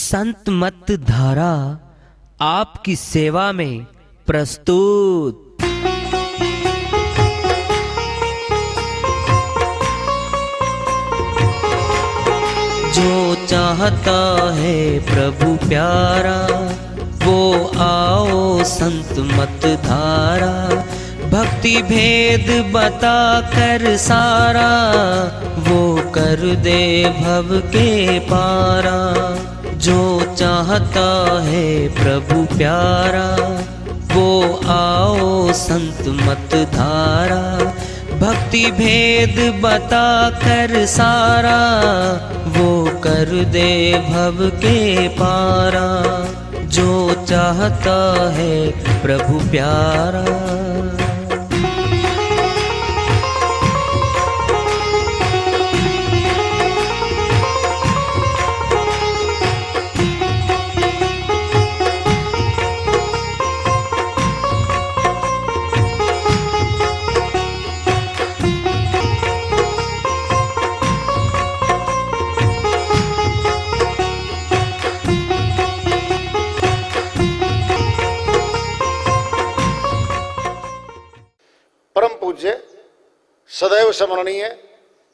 संत मत धारा आपकी सेवा में प्रस्तुत। जो चाहता है प्रभु प्यारा, वो आओ संत मत धारा। भक्ति भेद बता कर सारा, वो कर दे भव के पारा। जो चाहता है प्रभु प्यारा, वो आओ संत मत धारा। भक्ति भेद बता कर सारा, वो कर दे भव के पारा। जो चाहता है प्रभु प्यारा। परम पूज्य सदैव स्मरणीय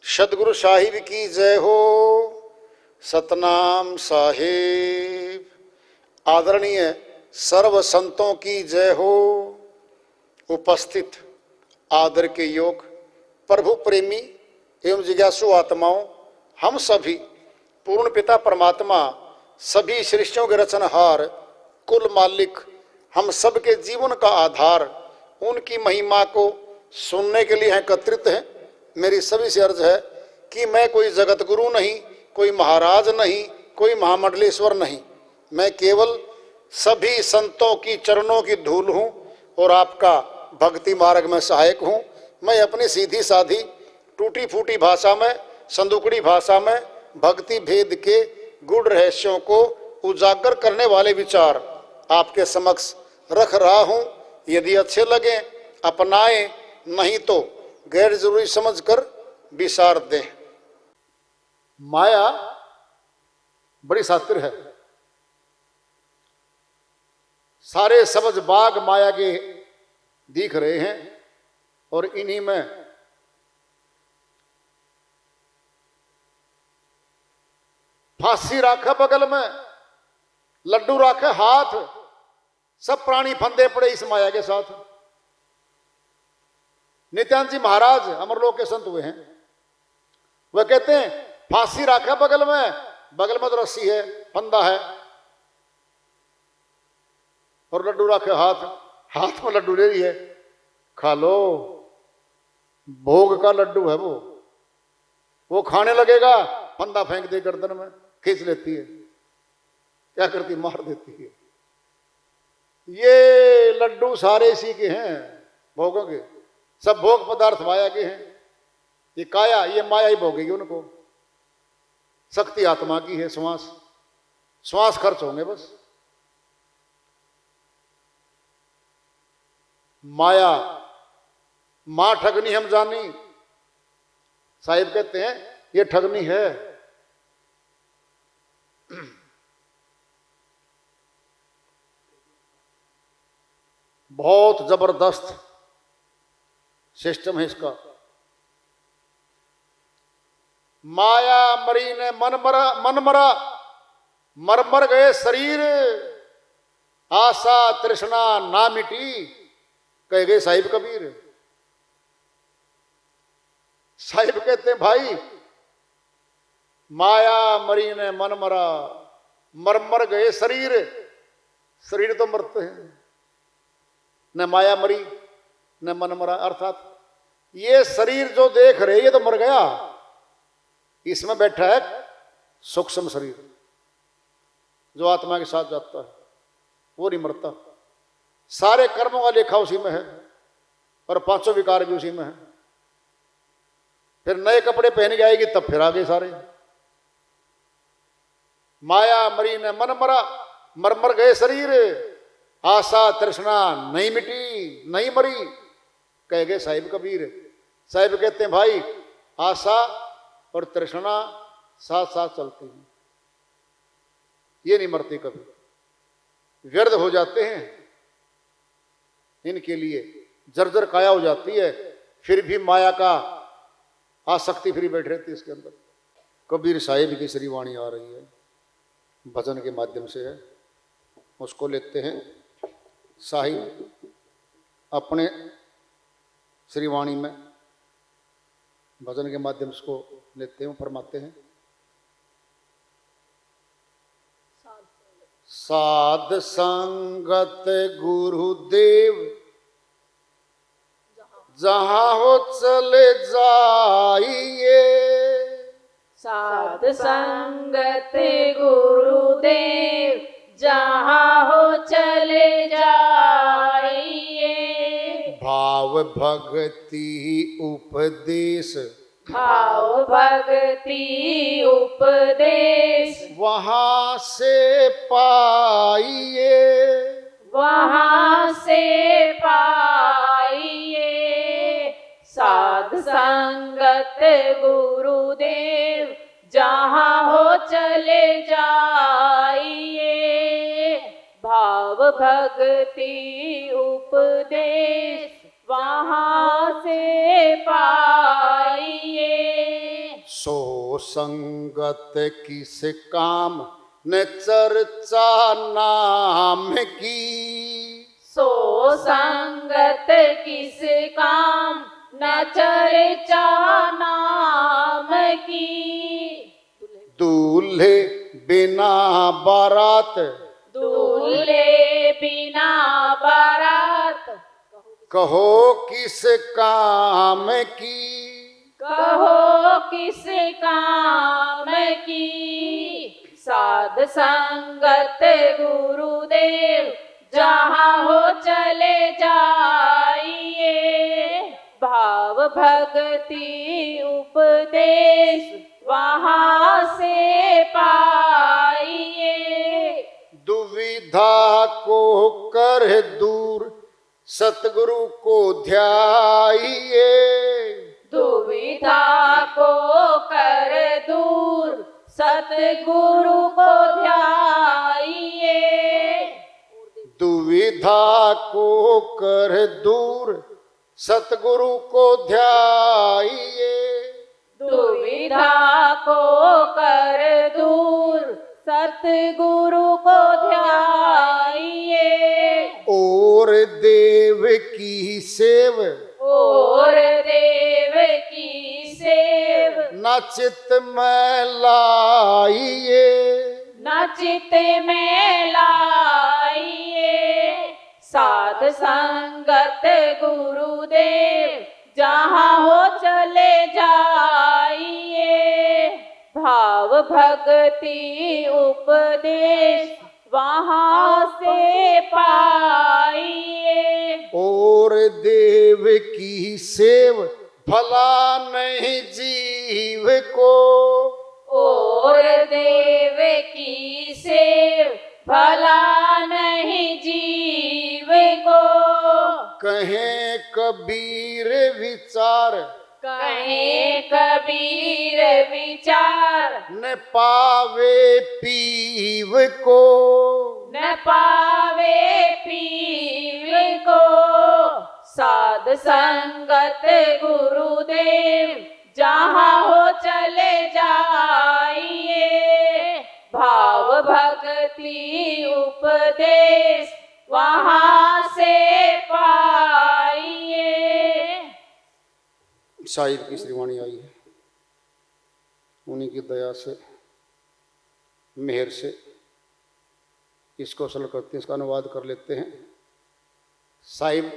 सदगुरु साहिब की जय हो। सतनाम साहिब। आदरणीय सर्व संतों की जय हो। उपस्थित आदर के योग प्रभु प्रेमी एवं जिज्ञासु आत्माओं, हम सभी पूर्ण पिता परमात्मा, सभी सृष्टियों के रचनहार, कुल मालिक, हम सबके जीवन का आधार, उनकी महिमा को सुनने के लिए एकत्रित हैं। मेरी सभी से अर्ज है कि मैं कोई जगत गुरु नहीं, कोई महाराज नहीं, कोई महामंडलेश्वर नहीं। मैं केवल सभी संतों की चरणों की धूल हूँ और आपका भक्ति मार्ग में सहायक हूँ। मैं अपनी सीधी साधी टूटी फूटी भाषा में, संदुकड़ी भाषा में भक्ति भेद के गूढ़ रहस्यों को उजागर करने वाले विचार आपके समक्ष रख रहा हूँ। यदि अच्छे लगे अपनाएं, नहीं तो गैर जरूरी समझकर विसार दें। माया बड़ी शातिर है। सारे सब्ज बाग माया के दिख रहे हैं और इन्हीं में फांसी राखा बगल में, लड्डू राखे हाथ, सब प्राणी फंदे पड़े इस माया के साथ। नित्यानंद जी महाराज अमरलोक के संत हुए हैं। वह कहते हैं फांसी राखा बगल में तो रस्सी है, फंदा है, और लड्डू राखे हाथ में लड्डू ले रही है, खा लो। भोग का लड्डू है वो खाने लगेगा, फंदा फेंक दे गर्दन में, खींच लेती है, क्या करती, मार देती है। ये लड्डू सारे इसी के हैं, भोगों के। सब भोग पदार्थ माया के हैं। ये काया, ये माया ही भोगेगी उनको। शक्ति आत्मा की है। श्वास खर्च होंगे बस। माया मां ठगनी हम जानी। साहिब कहते हैं ये ठगनी है। बहुत जबरदस्त सिस्टम है इसका। माया मरी ने मन मरा, मर गए शरीर, आशा तृष्णा ना मिटी, कह गए साहिब कबीर। साहिब कहते हैं भाई, माया मरी ने मन मरा, मर गए शरीर तो मरते हैं। न माया मरी न मन मरा, अर्थात ये शरीर जो देख रहे ये तो मर गया। इसमें बैठा है सूक्ष्म शरीर जो आत्मा के साथ जाता है, वो नहीं मरता। सारे कर्मों का लेखा उसी में है और पांचों विकार भी उसी में है। फिर नए कपड़े पहन के आएगी तब फिर आगे सारे। माया मरी ने मन मरा, मर गए शरीर, आशा तृष्णा नहीं मिटी, नहीं मरी, कह गए साहिब कबीर। साहिब कहते हैं भाई, आशा और तृष्णा साथ साथ चलती हैं। ये नहीं मरते कभी, व्यर्थ हो जाते हैं, इनके लिए जर्जर काया हो जाती है, फिर भी माया का आसक्ति फिर बैठ रहती है इसके अंदर। कबीर साहिब की श्री वाणी आ रही है, भजन के माध्यम से है, उसको लेते हैं। साहिब अपने श्री वाणी में भजन के माध्यम से को लेते हैं, फरमाते हैं। साध संगत गुरुदेव जहां हो चले जाइए, साध संगत गुरुदेव जहाँ हो चले जाइए। भाव भक्ति उपदेश भाव भक्ति उपदेश वहां से पाइए, वहाँ से पाइए। साध संगत गुरुदेव जहाँ हो चले जाइए। भाव भक्ति उपदेश वहाँ से पाइए। सो संगत किस काम न चर्चा नाम की, सो संगत किस काम न चर्चा नाम की। दूल्हे बिना बारात दूल्हे बिना बारात कहो किस काम की, कहो किस काम की। साध संगत गुरुदेव जहाँ हो चले जाइए। भाव भक्ति उपदेश वहाँ से पाइए। दुविधा को कर दूर सतगुरु को ध्याइए, दुविधा को कर दूर सतगुरु को ध्याइए। दुविधा को कर दूर सतगुरु को ध्याइए, दुविधा को कर दूर सतगुरु को ध्याइए। और देव की सेव और देव की सेव न चित में लाइए, न चित में लाइए। साध संगत गुरुदेव जहाँ हो चले जाइए। भाव भक्ति उपदेश वहाँ से पाइए। और देव की सेव भला नहीं जीव को, और देव की सेव भला नहीं जीव को। कहें कबीर विचार कहे कबीर विचार न पावे पीव को, न पावे पीव को। साध संगत गुरुदेव जहाँ हो चले जाइए। भाव भक्ति उपदेश वहाँ से पाइए। साहिब की श्रीवाणी आई है, उन्हीं की दया से मेहर से इसको सरल करते हैं, इसका अनुवाद कर लेते हैं। साहिब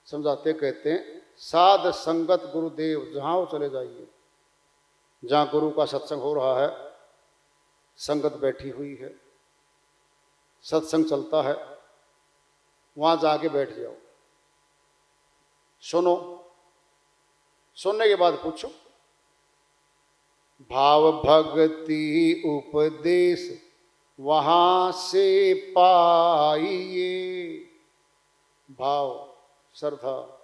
समझाते कहते हैं, साध संगत गुरुदेव जहाँ हो चले जाइए। जहाँ गुरु का सत्संग हो रहा है, संगत बैठी हुई है, सत्संग चलता है, वहाँ जाके बैठ जाओ, सुनो, सुनने के बाद पूछो। भाव भक्ति उपदेश वहाँ से पाइए। भाव श्रद्धा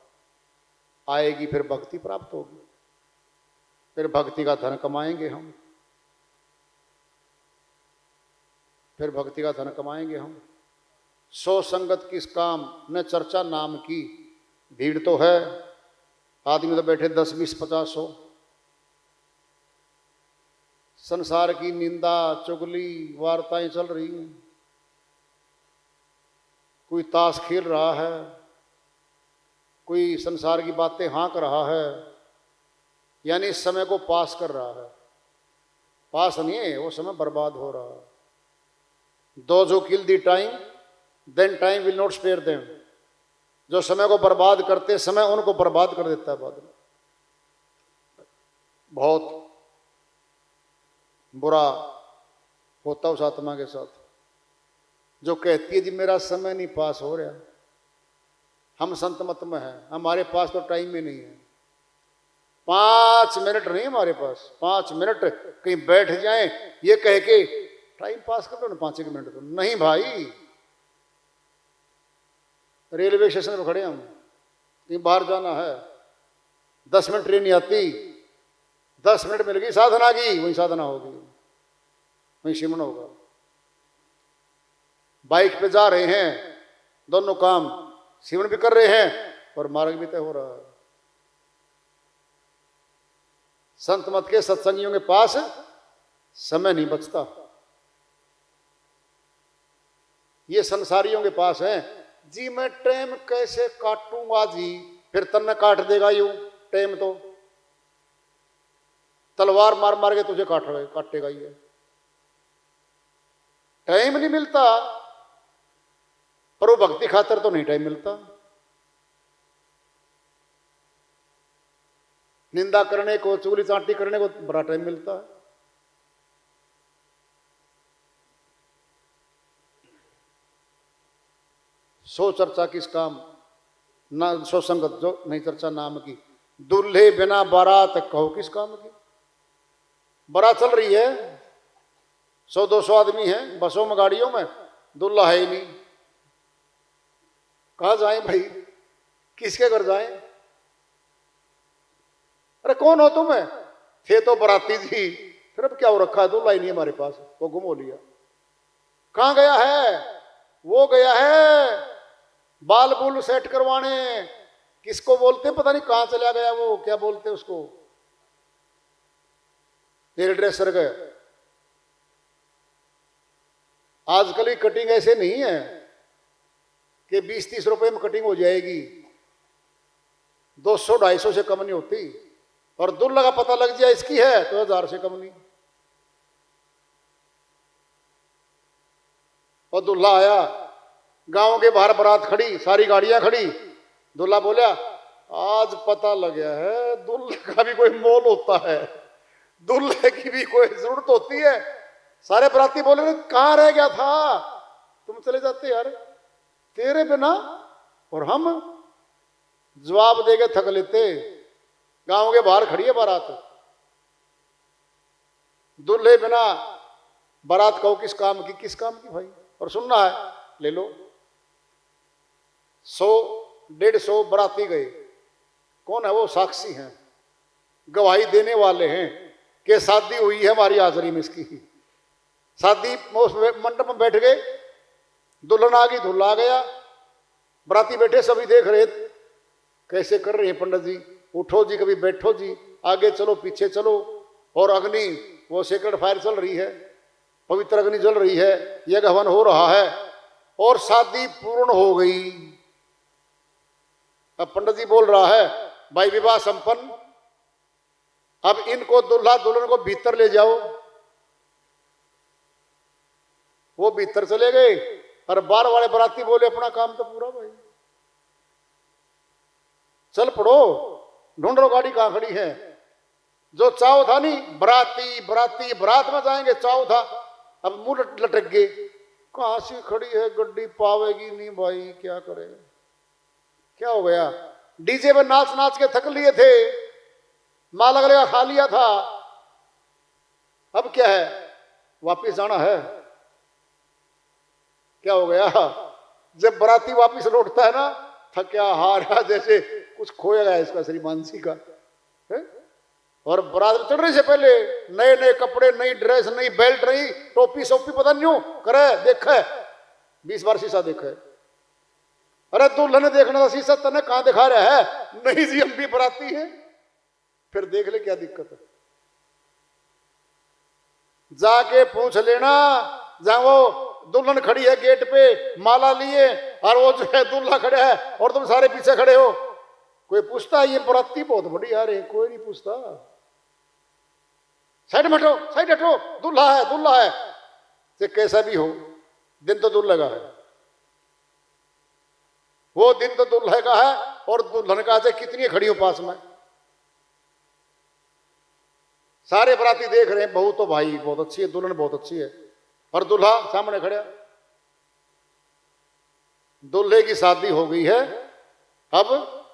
आएगी, फिर भक्ति प्राप्त होगी, फिर भक्ति का धन कमाएंगे हम। फिर भक्ति का धन कमाएंगे हम। सो संगत किस काम न चर्चा नाम की। भीड़ तो है, आदमी तो बैठे 10 20 50 100। संसार की निंदा चुगली वार्ताएं चल रही हैं। कोई ताश खेल रहा है, कोई संसार की बातें हाँक रहा है, यानी इस समय को पास कर रहा है। पास नहीं है, वो समय बर्बाद हो रहा है। दो जो kill the time then time will not spare them. जो समय को बर्बाद करते, समय उनको बर्बाद कर देता है बाद में। बहुत बुरा होता उस आत्मा के साथ जो कहती है जी मेरा समय नहीं पास हो रहा, हम संत मत में हैं, हमारे पास तो टाइम ही नहीं है। 5 मिनट नहीं हमारे पास, 5 मिनट कहीं बैठ जाएं ये कह के टाइम पास कर लो ना 5 मिनट तो नहीं भाई। रेलवे स्टेशन पर खड़े हम, कहीं बाहर जाना है, 10 मिनट ट्रेन नहीं आती, 10 मिनट मिल गई साधना की, वही साधना होगी, वही सिमरन होगा। बाइक पे जा रहे हैं, दोनों काम सिमरन भी कर रहे हैं और मार्ग भी तय हो रहा है। संत मत के सत्संगियों के पास समय नहीं बचता, ये संसारियों के पास है। जी मैं टाइम कैसे काटूंगा जी, फिर तन्ने काट देगा यूं टाइम, तो तलवार मार मार के तुझे काटेगा ये। टाइम नहीं मिलता, पर वो भक्ति खातर तो नहीं टाइम मिलता। निंदा करने को, चुगली चांटी करने को बड़ा टाइम मिलता है। सो चर्चा किस काम ना, सो संगत जो नहीं चर्चा नाम की। दूल्हे बिना बारात कहो किस काम की। बारात चल रही है, 100-200 आदमी हैं बसों में गाड़ियों में, दूल्हा है ही नहीं। कहाँ जाएं भाई, किसके घर जाएं? अरे कौन हो तुम? थे तो बराती जी, फिर अब क्या हो रखा है, दूल्हा ही नहीं हमारे पास, वो गुम हो लिया। कहाँ गया है? वो गया है बाल बुल सेट करवाने, किसको बोलते पता नहीं, कहाँ चला गया वो, क्या बोलते उसको, हेयर ड्रेसर गए। आजकल की कटिंग ऐसे नहीं है कि 20-30 रुपए में कटिंग हो जाएगी, 200-250 से कम नहीं होती। और दूल्हा का पता लग जाए इसकी है तो 1000 से कम नहीं। और दूल्हा आया, गांव के बाहर बारात खड़ी, सारी गाड़ियां खड़ी। दूल्हा बोला आज पता लग गया है दूल्हे का भी कोई मोल होता है, दूल्हे की भी कोई जरूरत होती है। सारे बराती बोले कहाँ रह गया था, तुम चले जाते यार तेरे बिना, और हम जवाब देके थक लेते। गांव के बाहर खड़ी है बारात, दूल्हे बिना बारात कहो किस काम की, किस काम की भाई। और सुनना है ले लो, 100-150 बराती गए। कौन है वो? साक्षी हैं, गवाही देने वाले हैं कि शादी हुई है हमारी हाजिरी में इसकी। शादी मंडप में बैठ गए, दुल्हन आ गई, दूल्हा आ गया, बराती बैठे, सभी देख रहे कैसे कर रहे हैं पंडित जी, उठो जी कभी बैठो जी, आगे चलो पीछे चलो। और अग्नि वो सेक्रेट फायर चल रही है, पवित्र अग्नि जल रही है, यज्ञ हवन हो रहा है और शादी पूर्ण हो गई। अब पंडित जी बोल रहा है भाई विवाह संपन्न, अब इनको दूल्हा दुल्हन को भीतर ले जाओ। वो भीतर चले गए और बाहर वाले बराती बोले अपना काम तो पूरा भाई, चल पड़ो, ढूंढ लो गाड़ी कहां खड़ी है। जो चाव था नहीं, बराती बराती बारात में जाएंगे चाव था, अब मुंह लटक गए, कहां से खड़ी है गड्डी, पावेगी नहीं भाई, क्या करे। क्या हो गया? डीजे में नाच नाच के थक लिए थे, माला गले खा लिया था, अब क्या है, वापिस जाना है। क्या हो गया? जब बराती वापिस लौटता है ना, थका हारा जैसे कुछ खोया गया इसका श्रीमानसी का है? और बारात में चढ़ने से पहले नए नए कपड़े, नई ड्रेस, नई बेल्ट, नई टोपी सोपी, पता नहीं करे देखा है 20 बार शीशा देखा है। अरे दुल्हन देखना था शीशा, तने कहां दिखा रहा है? नहीं जी हम भी बराती है। फिर देख ले क्या दिक्कत है, जाके पूछ लेना। जहां वो दुल्हन खड़ी है गेट पे माला लिए, और वो जो है दूल्हा खड़ा है और तुम सारे पीछे खड़े हो, कोई पूछता है ये बराती बहुत बड़ी आ रही? कोई नहीं पूछता। साइड में हटो, साइड हटो, दूल्हा है, दूल्हा है। से कैसा भी हो, दिन तो दूल्हे का है, वो दिन तो दूल्हे का है। और दुल्हन का से कितनी खड़ी हो पास में, सारे बराती देख रहे हैं, बहू तो भाई बहुत अच्छी है, दुल्हन बहुत अच्छी है, और दूल्हा सामने खड़ा। दूल्हे की शादी हो गई है, अब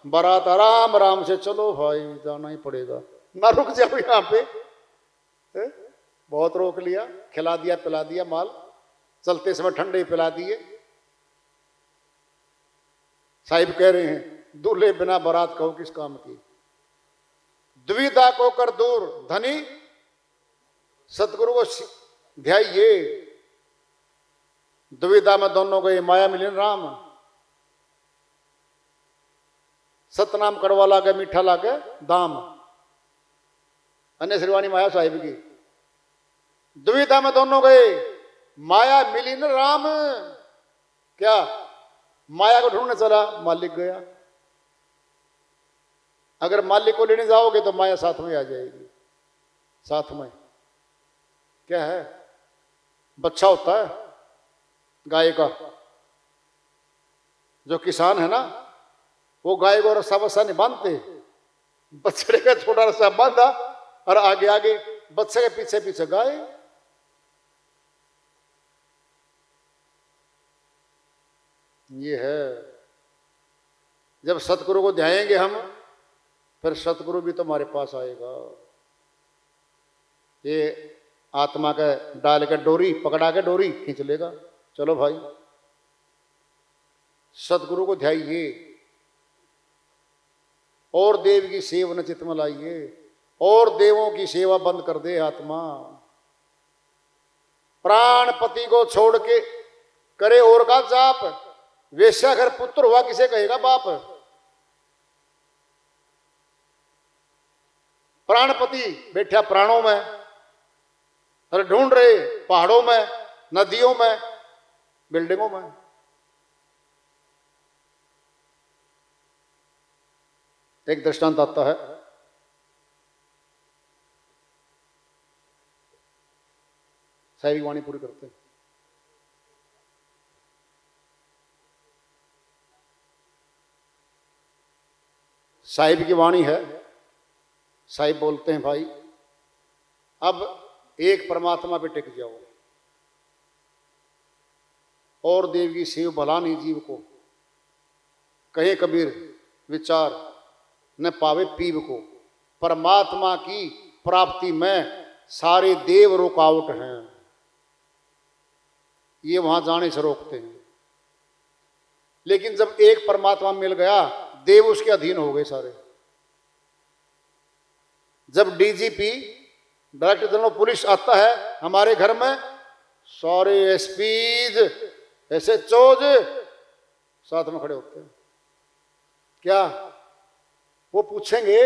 बारात आराम आराम से, चलो भाई जाना ही पड़ेगा, ना रुक जाओ यहाँ पे। बहुत रोक लिया, खिला दिया पिला दिया माल, चलते समय ठंडे पिला दिए। साहिब कह रहे हैं दूल्हे बिना बारात कहो किस काम की। द्विधा को कर दूर धनी, सतगुरु को ध्याइए। दुविधा में दोनों गए, माया मिलन राम। सतनाम कड़वा लागे, मीठा लागे दाम। अन्य श्रीवाणी माया साहिब की। दुविधा में दोनों गए, माया मिली न राम। क्या माया को ढूंढने चला, मालिक गया। अगर मालिक को लेने जाओगे तो माया साथ में आ जाएगी। साथ में क्या है, बच्चा होता है गाय का, जो किसान है ना, वो गाय को रस्सा वस्सा नहीं बांधते, बछड़े का छोटा रस्सा बांधा और आगे आगे बच्चे के पीछे पीछे गाय। ये है, जब सतगुरु को ध्याएंगे हम, फिर सतगुरु भी तुम्हारे पास आएगा। ये आत्मा का डाल के डोरी पकड़ा के डोरी खींच लेगा। चलो भाई सतगुरु को ध्याइए और देव की सेवा न चित्त में लाइए, और देवों की सेवा बंद कर दे आत्मा। प्राणपति को छोड़ के करे और का जाप, वेश्या घर पुत्र हुआ किसे कहेगा बाप। प्राणपति बैठा प्राणों में, अरे ढूंढ रहे पहाड़ों में, नदियों में, बिल्डिंगों में। एक दृष्टांत आता है, शायरी वाणी पूरी करते हैं। साहिब की वाणी है। साहिब बोलते हैं भाई अब एक परमात्मा पे टिक जाओ, और देव की सेव भला नहीं जीव को। कहे कबीर विचार न पावे पीव को, परमात्मा की प्राप्ति में सारे देव रुकावट हैं, ये वहां जाने से रोकते हैं। लेकिन जब एक परमात्मा मिल गया, देव उसके अधीन हो गए सारे। जब डीजीपी डायरेक्टर जनरल पुलिस आता है हमारे घर में, सारे एसपीज एसएचओज साथ में खड़े होते हैं। क्या वो पूछेंगे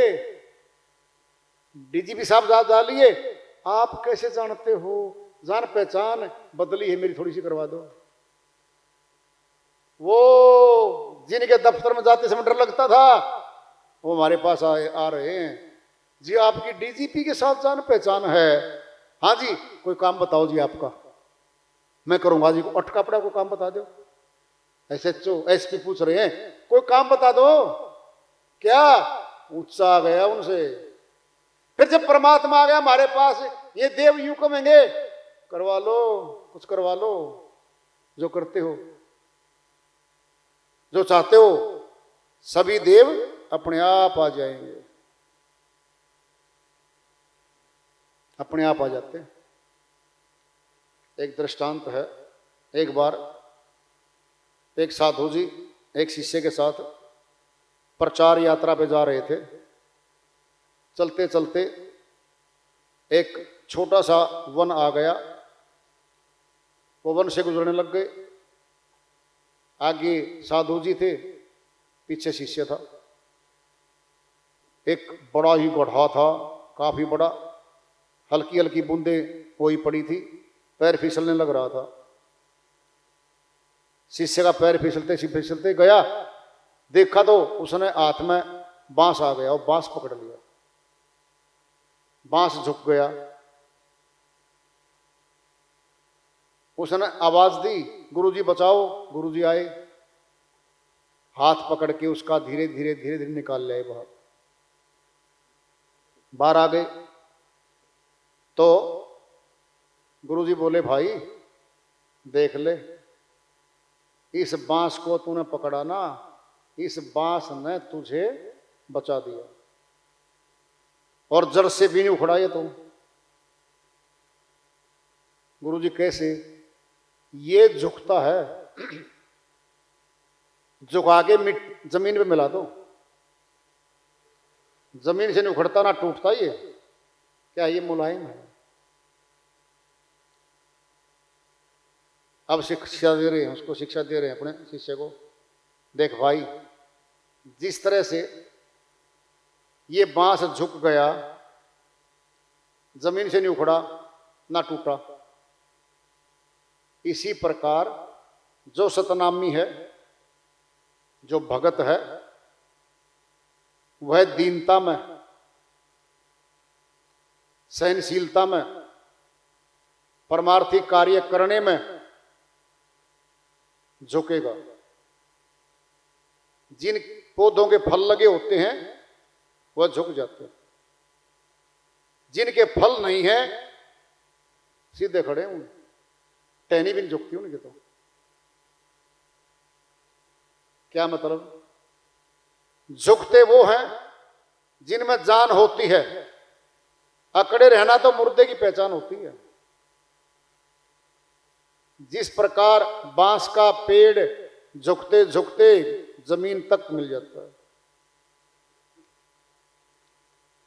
डीजीपी साहब डालिए, आप कैसे जानते हो, जान पहचान बदली है मेरी, थोड़ी सी करवा दो। वो जिनके दफ्तर में जाते समय डर लगता था, वो हमारे पास आ रहे हैं। जी आपकी डीजीपी के साथ जान पहचान है? हाँ जी, कोई काम बताओ जी आपका, मैं करूंगा जी। को अटका पड़ा, कोई काम बता दो। एसएचओ एसपी पूछ रहे हैं, कोई काम बता दो। क्या ऊंचा आ गया उनसे। फिर जब परमात्मा आ गया हमारे पास, ये देव यूं कहेंगे, करवा लो, कुछ करवा लो, जो करते हो, जो चाहते हो। सभी देव अपने आप आ जाएंगे, अपने आप आ जाते हैं। एक दृष्टांत है, एक बार एक साधु जी एक शिष्य के साथ प्रचार यात्रा पे जा रहे थे। चलते चलते एक छोटा सा वन आ गया, वो वन से गुजरने लग गए। आगे साधु जी थे, पीछे शिष्य था। एक बड़ा ही गड्ढा था, काफी बड़ा, हल्की हल्की बूंदें कोई पड़ी थी, पैर फिसलने लग रहा था। शिष्य का पैर फिसलते फिसलते गया, देखा तो उसने हाथ में बांस आ गया और बांस पकड़ लिया, बांस झुक गया। उसने आवाज दी, गुरुजी बचाओ। गुरुजी आए, हाथ पकड़ के उसका धीरे धीरे धीरे धीरे निकाल ले आए बाहर। बाहर आ गए तो गुरुजी बोले, भाई देख ले, इस बांस को तूने पकड़ा ना, इस बांस ने तुझे बचा दिया और जड़ से भी नहीं उखड़ा ये तो। गुरुजी कैसे? ये झुकता है, झुका के जमीन पे मिला दो, जमीन से नहीं उखड़ता ना टूटता। ये क्या, ये मुलायम है। अब शिक्षा दे रहे हैं उसको, शिक्षा दे रहे हैं अपने शिष्य को, देख भाई, जिस तरह से ये बांस झुक गया, जमीन से नहीं उखड़ा ना टूटा, इसी प्रकार जो सतनामी है, जो भगत है, वह दीनता में, सहनशीलता में, परमार्थी कार्य करने में झुकेगा। जिन पौधों के फल लगे होते हैं वह झुक जाते हैं, जिनके फल नहीं है सीधे खड़े हैं, टहनी भी नहीं झुकती उनके तो। क्या मतलब? झुकते वो हैं जिनमें जान होती है, अकड़े रहना तो मुर्दे की पहचान होती है। जिस प्रकार बांस का पेड़ झुकते झुकते जमीन तक मिल जाता है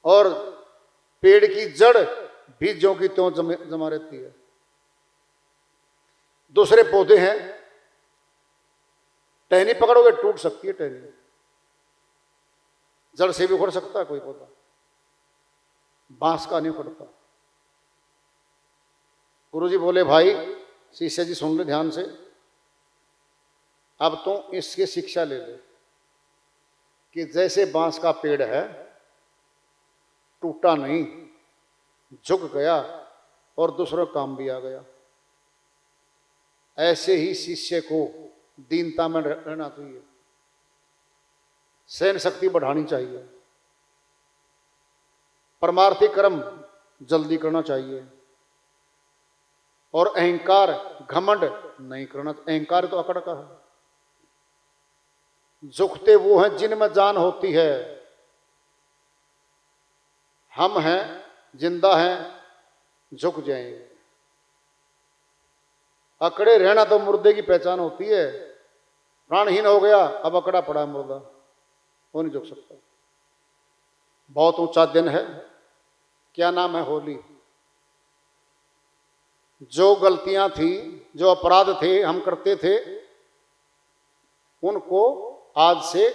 और पेड़ की जड़ भी ज्यों की त्यों जमा रहती है। दूसरे पौधे हैं, टहनी पकड़ोगे टूट सकती है टहनी, जड़ से भी उखड़ सकता है कोई पौधा, बांस का नहीं उखड़ता। गुरुजी बोले, भाई शिष्य जी सुन ले ध्यान से, अब तुम इसकी शिक्षा ले ले कि जैसे बांस का पेड़ है, टूटा नहीं, झुक गया और दूसरों काम भी आ गया, ऐसे ही शिष्य को दीनता में रहना चाहिए, सहन शक्ति बढ़ानी चाहिए, परमार्थी कर्म जल्दी करना चाहिए और अहंकार घमंड नहीं करना। अहंकार तो अकड़ का है। झुकते वो हैं जिनमें जान होती है। हम हैं, जिंदा हैं, झुक जाएंगे। अकड़े रहना तो मुर्दे की पहचान होती है। प्राणहीन हो गया, अब अकड़ा पड़ा मुर्दा, वो नहीं झुक सकता। बहुत ऊंचा दिन है, क्या नाम है? होली। जो गलतियां थी, जो अपराध थे हम करते थे, उनको आज से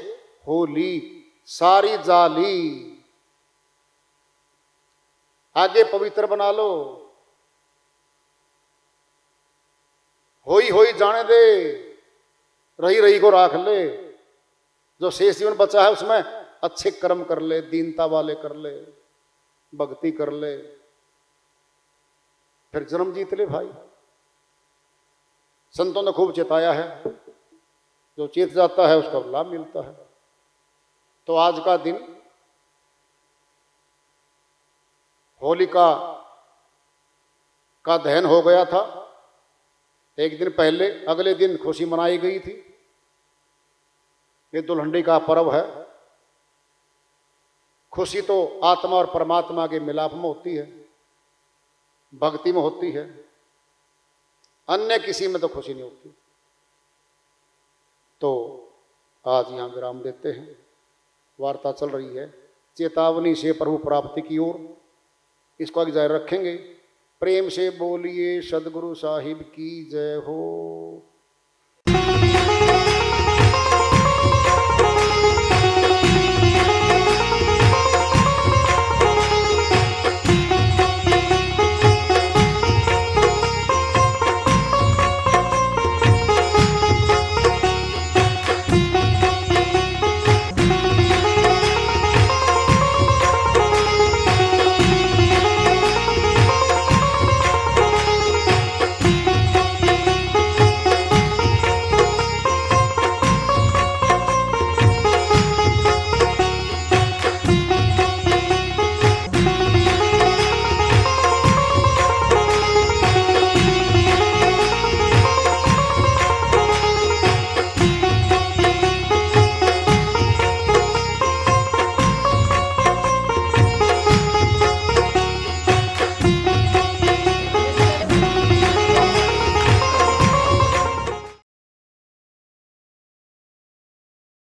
होली सारी जाली आगे पवित्र बना लो। होई जाने दे, रही रही को राख ले। जो शेष जीवन बचा है उसमें अच्छे कर्म कर ले, दीनता वाले कर ले, भक्ति कर ले, फिर जन्म जीत ले भाई। संतों ने खूब चेताया है, जो चेत जाता है उसका लाभ मिलता है। तो आज का दिन होलिका का दहन हो गया था। एक दिन पहले, अगले दिन खुशी मनाई गई थी। ये दुल्हंडी का पर्व है। खुशी तो आत्मा और परमात्मा के मिलाप में होती है, भक्ति में होती है, अन्य किसी में तो खुशी नहीं होती। तो आज यहां विराम देते हैं। वार्ता चल रही है चेतावनी से प्रभु प्राप्ति की ओर। इसको आगे जारी रखेंगे। प्रेम से बोलिए सदगुरु साहिब की जय हो।